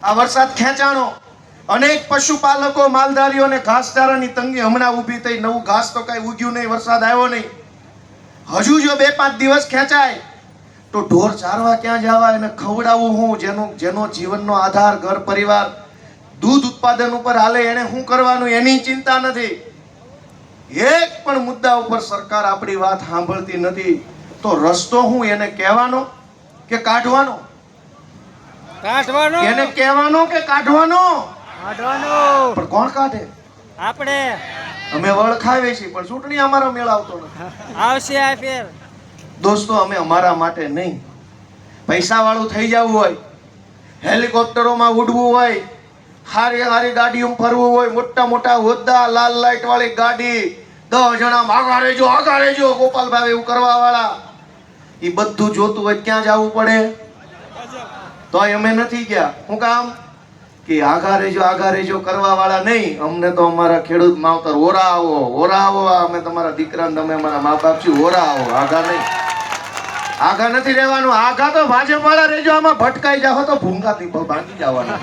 આ વરસાદ ખેંચાણો, અનેક પશુપાલકો માલધારીઓને ઘાસચારાની તંગી હમણાં ઊભી થઈ. નવું ઘાસ તો કઈ ઉગ્યું નહીં, વરસાદ આવ્યો નહીં. હજુ જો 2-5 દિવસ ખેંચાય તો ઢોર ચારવા ક્યાં જવા, એને ખવડાવવું હું? જેનો જીવનનો આધાર ઘર પરિવાર દૂધ ઉત્પાદન ઉપર હાલે, એને શું કરવાનું એની ચિંતા નથી. એક પણ મુદ્દા ઉપર સરકાર આપણી વાત સાંભળતી નથી. તો રસ્તો હું એને કહેવાનો કે કાઢવાનો? કાઢવાનો. એને કહેવાનો કે કાઢવાનો? કાઢવાનો. પણ કોણ કાઢે? આપણે. અમે વળ ખાવીએ છીએ પણ ચૂંટણી અમારો મેળ આવતો નથી. આવશે આ ફેર. દોસ્તો, અમે અમારા માટે નહીં, પૈસા વાળું થઈ જવું હોય, હેલિકોપ્ટરોમાં ઉડવું હોય, હારી હારી ગાડીઓમાં ફરવું હોય, મોટા મોટા હોદ્દા, લાલ લાઈટ વાળી ગાડી, 10 જણા આગા રહેજો ગોપાલભાઈ એવું કરવા વાળા, એ બધું જોતું હોય ક્યાં જવું પડે? તોય અમે નથી ગયા. શું કામ? કે આગા રહેજો કરવા વાળા નહીં. અમને તો અમારા ખેડૂત માવતર ઓરા આવો, અમે તમારા દીકરા તમે અમારા મા બાપ છીએ, ઓરા આવો, આગા નહીં. આગા નથી રહેવાનું. આગા તો ભાજપ વાળા રહેજો, આમાં ભટકાઈ જાઓ તો ભૂંગાથી ભાંગી જવાના.